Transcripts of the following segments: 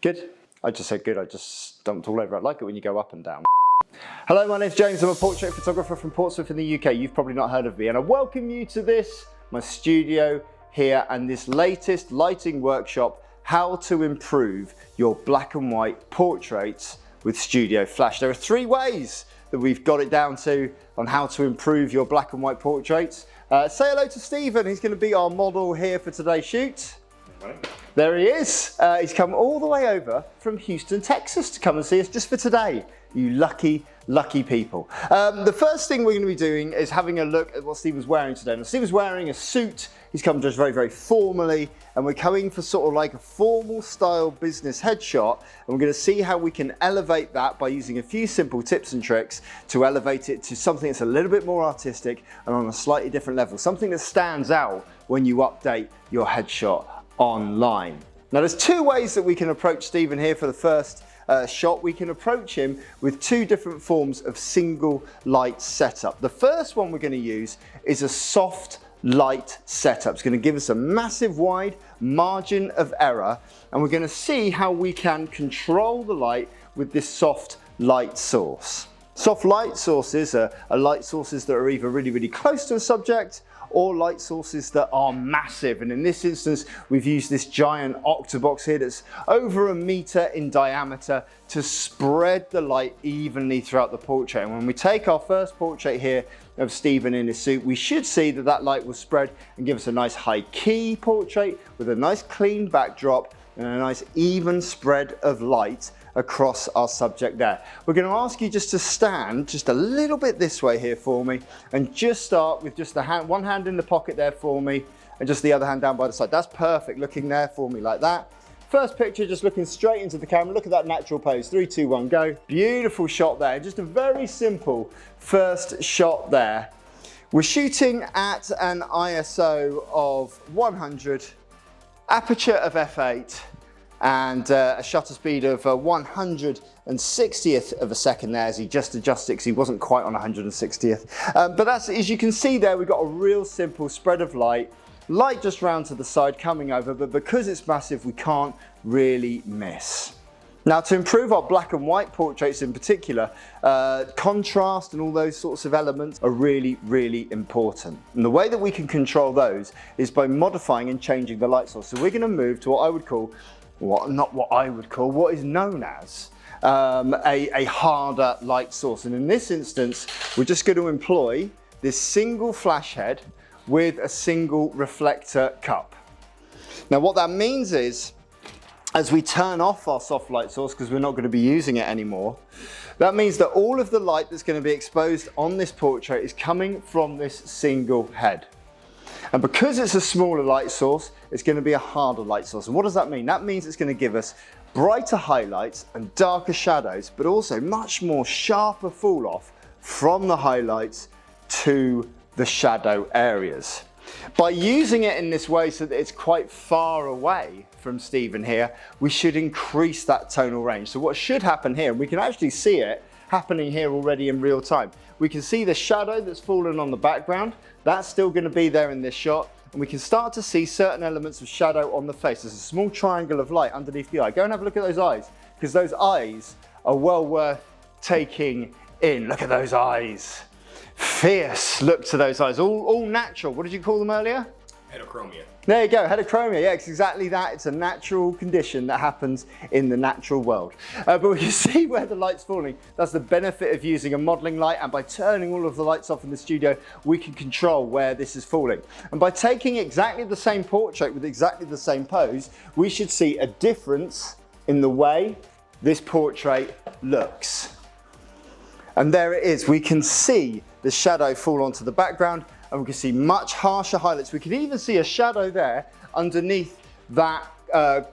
Good. I just said good, I just dumped all over it. I like it when you go up and down. Hello, my name's James. I'm a portrait photographer from Portsmouth in the UK. You've probably not heard of me, and I welcome you to this, my studio here, and this latest lighting workshop, how to improve your black and white portraits with Studio Flash. There are 3 ways that we've got it down to on how to improve your black and white portraits. Say hello to Stephen. He's going to be our model here for today's shoot. There he is. He's come all the way over from Houston, Texas to come and see us just for today. You lucky, lucky people. The first thing we're going to be doing is having a look at what Stephen's wearing today. Now, Stephen's wearing a suit. He's come dressed very, very formally, and we're coming for sort of like a formal style business headshot, and we're going to see how we can elevate that by using a few simple tips and tricks to elevate it to something that's a little bit more artistic and on a slightly different level, something that stands out when you update your headshot online. Now, there's 2 ways that we can approach Stephen here for the first shot. We can approach him with 2 different forms of single light setup. The first one we're going to use is a soft light setup. It's going to give us a massive wide margin of error, and we're going to see how we can control the light with this soft light source. Soft light sources are light sources that are either really, really close to a subject or light sources that are massive, and in this instance we've used this giant octabox here that's over 1 meter in diameter to spread the light evenly throughout the portrait. And when we take our first portrait here of Stephen in his suit, we should see that that light will spread and give us a nice high key portrait with a nice clean backdrop and a nice even spread of light across our subject there. We're going to ask you just to stand just a little bit this way here for me, and just start with just the hand, one hand in the pocket there for me, and just the other hand down by the side. That's perfect, looking there for me like that. First picture, just looking straight into the camera. Look at that natural pose. 3, 2, 1, go. Beautiful shot there. Just a very simple first shot there. We're shooting at an ISO of 100, aperture of f8, and a shutter speed of 160th of a second there, as he just adjusted because he wasn't quite on 160th. But that's, as you can see there, we've got a real simple spread of light just round to the side coming over, but because it's massive, we can't really miss. Now, to improve our black and white portraits in particular, contrast and all those sorts of elements are really, really important. And the way that we can control those is by modifying and changing the light source. So we're going to move to what I would call, what is known as a harder light source. And in this instance, we're just going to employ this single flash head with a single reflector cup. Now, what that means is, as we turn off our soft light source, because we're not going to be using it anymore, that means that all of the light that's going to be exposed on this portrait is coming from this single head. And because it's a smaller light source, it's going to be a harder light source. And what does that mean? That means it's going to give us brighter highlights and darker shadows, but also much more sharper fall off from the highlights to the shadow areas. By using it in this way so that it's quite far away from Stephen here, we should increase that tonal range. So what should happen here, and we can actually see it happening here already in real time. We can see the shadow that's fallen on the background. That's still going to be there in this shot. And we can start to see certain elements of shadow on the face. There's a small triangle of light underneath the eye. Go and have a look at those eyes, because those eyes are well worth taking in. Look at those eyes. Fierce look to those eyes, all natural. What did you call them earlier? Heterochromia. There you go, heterochromia. Yeah, it's exactly that. It's a natural condition that happens in the natural world. But we can see where the light's falling. That's the benefit of using a modeling light, and by turning all of the lights off in the studio, we can control where this is falling. And by taking exactly the same portrait with exactly the same pose, we should see a difference in the way this portrait looks. And there it is. We can see the shadow fall onto the background, and we can see much harsher highlights. We can even see a shadow there underneath that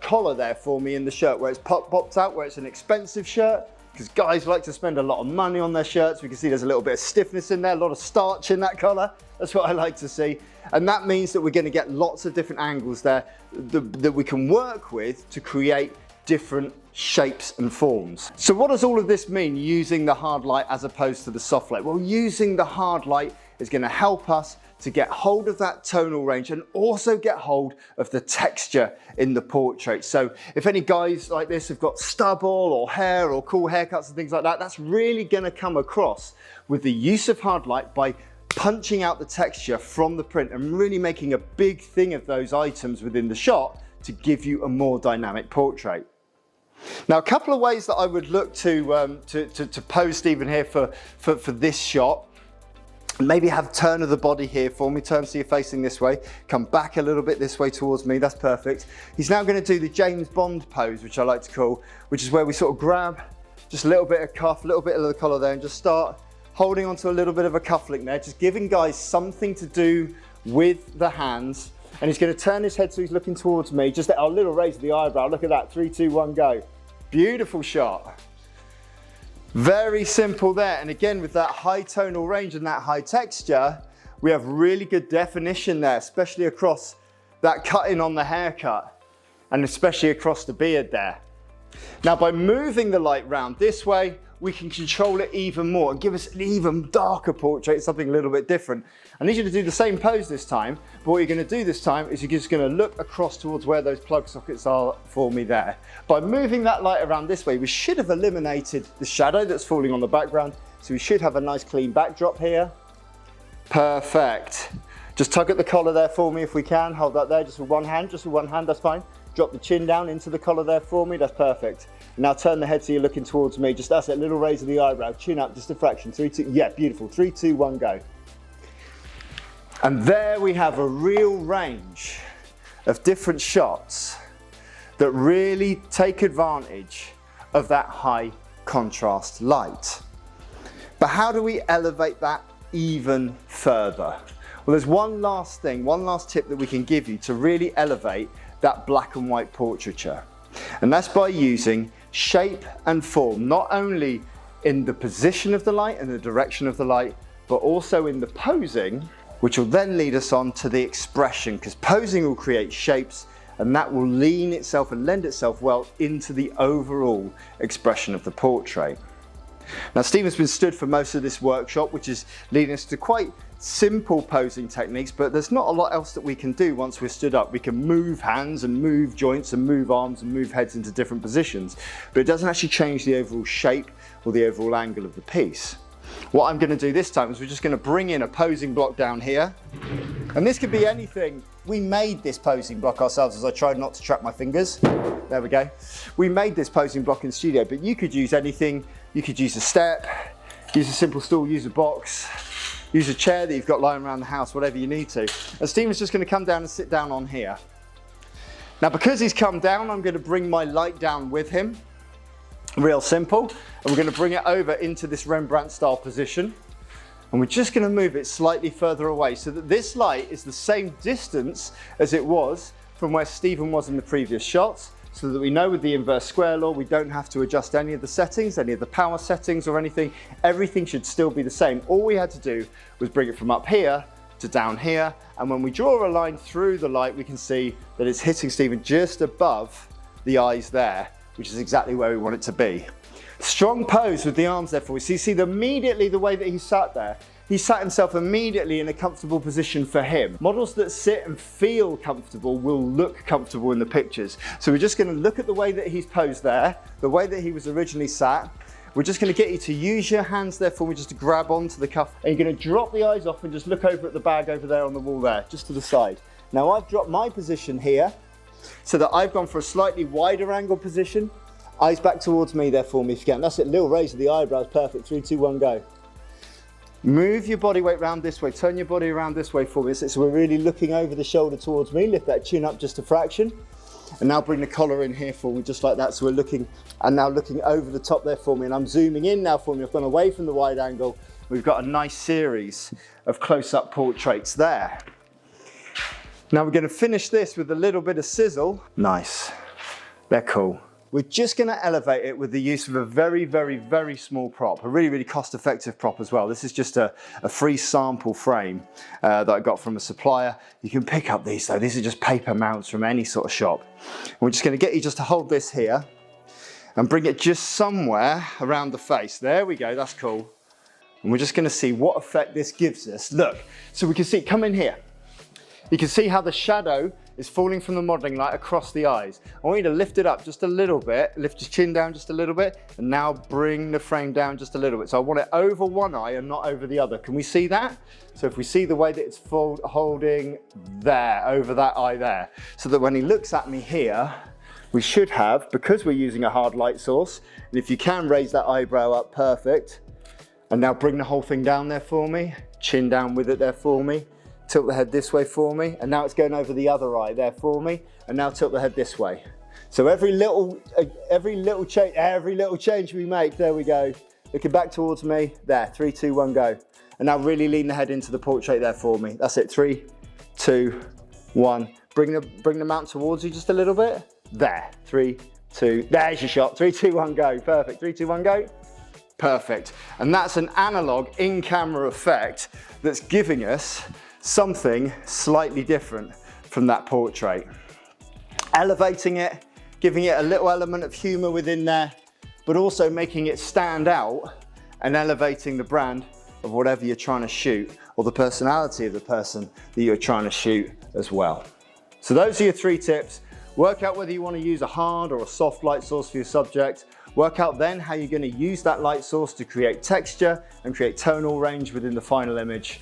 collar there for me in the shirt, where it's popped out, where it's an expensive shirt, because guys like to spend a lot of money on their shirts. We can see there's a little bit of stiffness in there, a lot of starch in that collar. That's what I like to see. And that means that we're going to get lots of different angles there that we can work with to create different shapes and forms. So what does all of this mean, using the hard light as opposed to the soft light? Well, using the hard light is going to help us to get hold of that tonal range and also get hold of the texture in the portrait. So if any guys like this have got stubble or hair or cool haircuts and things like that, that's really going to come across with the use of hard light by punching out the texture from the print and really making a big thing of those items within the shot to give you a more dynamic portrait. Now, a couple of ways that I would look to pose Stephen here for this shot. Maybe have turn of the body here for me, turn so you're facing this way, come back a little bit this way towards me, that's perfect. He's now going to do the James Bond pose, which I like to call, which is where we sort of grab just a little bit of cuff, a little bit of the collar there, and just start holding onto a little bit of a cuff link there, just giving guys something to do with the hands. And he's going to turn his head so he's looking towards me, just a little raise of the eyebrow, look at that, 3, 2, 1, go. Beautiful shot. Very simple there, and again with that high tonal range and that high texture, we have really good definition there, especially across that cutting on the haircut and especially across the beard there. Now by moving the light round this way, we can control it even more and give us an even darker portrait, something a little bit different. I need you to do the same pose this time, but what you're going to do this time is you're just going to look across towards where those plug sockets are for me there. By moving that light around this way, we should have eliminated the shadow that's falling on the background, so we should have a nice clean backdrop here. Perfect. Just tug at the collar there for me if we can, hold that there just with one hand, that's fine. Drop the chin down into the collar there for me, that's perfect. Now turn the head so you're looking towards me, just that's it, little raise of the eyebrow, chin up just a fraction, 3, 2, yeah, beautiful, 3, 2, 1, go. And there we have a real range of different shots that really take advantage of that high contrast light. But how do we elevate that even further? Well, there's one last thing, one last tip that we can give you to really elevate that black and white portraiture. And that's by using shape and form, not only in the position of the light and the direction of the light, but also in the posing, which will then lead us on to the expression, because posing will create shapes and that will lean itself and lend itself well into the overall expression of the portrait. Now Stephen's been stood for most of this workshop, which is leading us to quite simple posing techniques, but there's not a lot else that we can do once we're stood up. We can move hands and move joints and move arms and move heads into different positions, but it doesn't actually change the overall shape or the overall angle of the piece. What I'm going to do this time is we're just going to bring in a posing block down here, and this could be anything. We made this posing block ourselves as I tried not to trap my fingers. There we go. We made this posing block in studio, but you could use anything. You could use a step, use a simple stool, use a box, use a chair that you've got lying around the house, whatever you need to. And Stephen's just going to come down and sit down on here. Now because he's come down, I'm going to bring my light down with him. Real simple. And we're going to bring it over into this Rembrandt style position. And we're just going to move it slightly further away so that this light is the same distance as it was from where Stephen was in the previous shots, so that we know with the inverse square law we don't have to adjust any of the settings, any of the power settings or anything. Everything should still be the same. All we had to do was bring it from up here to down here, and when we draw a line through the light we can see that it's hitting Stephen just above the eyes there, which is exactly where we want it to be. Strong pose with the arms there for you. So you see immediately the way that he sat there, he sat himself immediately in a comfortable position for him. Models that sit and feel comfortable will look comfortable in the pictures. So we're just going to look at the way that he's posed there, the way that he was originally sat. We're just going to get you to use your hands there for me just to grab onto the cuff, and you're going to drop the eyes off and just look over at the bag over there on the wall there, just to the side. Now I've dropped my position here so that I've gone for a slightly wider angle position. Eyes back towards me there for me if you can. That's it, little raise of the eyebrows, perfect. 3, 2, 1, go. Move your body weight around this way, turn your body around this way for me. So we're really looking over the shoulder towards me, lift that chin up just a fraction. And now bring the collar in here for me, just like that. So we're looking, and now looking over the top there for me. And I'm zooming in now for me. I've gone away from the wide angle. We've got a nice series of close-up portraits there. Now we're going to finish this with a little bit of sizzle. Nice. They're cool. We're just going to elevate it with the use of a very, very, very small prop, a really, really cost-effective prop as well. This is just a free sample frame that I got from a supplier. You can pick up these though. These are just paper mounts from any sort of shop. And we're just going to get you just to hold this here and bring it just somewhere around the face. There we go, that's cool. And we're just gonna see what effect this gives us. Look, so we can see, come in here. You can see how the shadow is falling from the modeling light across the eyes. I want you to lift it up just a little bit, lift your chin down just a little bit, and now bring the frame down just a little bit. So I want it over one eye and not over the other. Can we see that? So if we see the way that it's holding there, over that eye there, so that when he looks at me here, we should have, because we're using a hard light source, and if you can raise that eyebrow up, perfect. And now bring the whole thing down there for me, chin down with it there for me. Tilt the head this way for me, and now it's going over the other eye there for me, and now tilt the head this way. So every little change we make, there we go. Looking back towards me, there, 3, 2, 1, go. And now really lean the head into the portrait there for me. That's it, 3, 2, 1. Bring the mount towards you just a little bit. There, 3, 2, there's your shot. 3, 2, 1, go. Perfect, 3, 2, 1, go. Perfect. And that's an analog in-camera effect that's giving us something slightly different from that portrait. Elevating it, giving it a little element of humor within there, but also making it stand out and elevating the brand of whatever you're trying to shoot, or the personality of the person that you're trying to shoot as well. So those are your 3 tips. Work out whether you want to use a hard or a soft light source for your subject. Work out then how you're going to use that light source to create texture and create tonal range within the final image.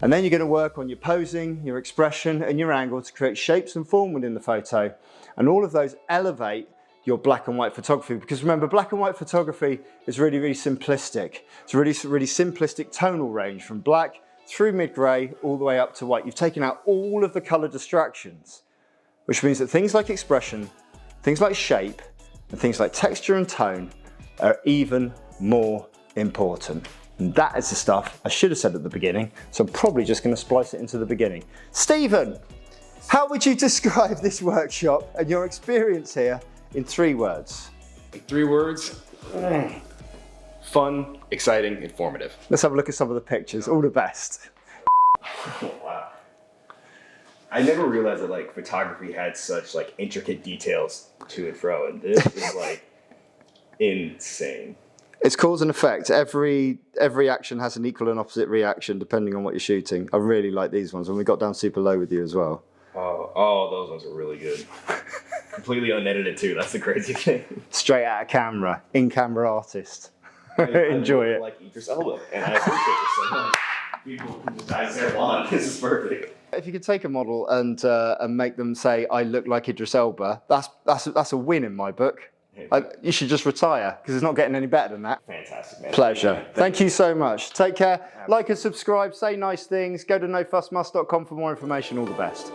And then you're going to work on your posing, your expression, and your angle to create shapes and form within the photo. And all of those elevate your black and white photography, because remember, black and white photography is really, really simplistic. It's a really, really simplistic tonal range from black through mid-gray all the way up to white. You've taken out all of the color distractions, which means that things like expression, things like shape, and things like texture and tone are even more important. And that is the stuff I should have said at the beginning, so I'm probably just going to splice it into the beginning. Stephen, how would you describe this workshop and your experience here in 3 words? In 3 words? Fun, exciting, informative. Let's have a look at some of the pictures. All the best. Wow. I never realized that like photography had such like intricate details to and fro, and this is like insane. It's cause and effect. Every action has an equal and opposite reaction depending on what you're shooting. I really like these ones, and we got down super low with you as well. Oh, those ones are really good. Completely unedited too, that's the crazy thing. Straight out of camera, in-camera artist. Enjoy it. Like Idris Elba, and I appreciate it so much. People who just dive there on. This is perfect. If you could take a model and make them say, I look like Idris Elba, that's a win in my book. You should just retire, because it's not getting any better than that. Fantastic, man. Pleasure. Thank you so much. Take care. Like and subscribe, say nice things. Go to nofussmus.com for more information. All the best.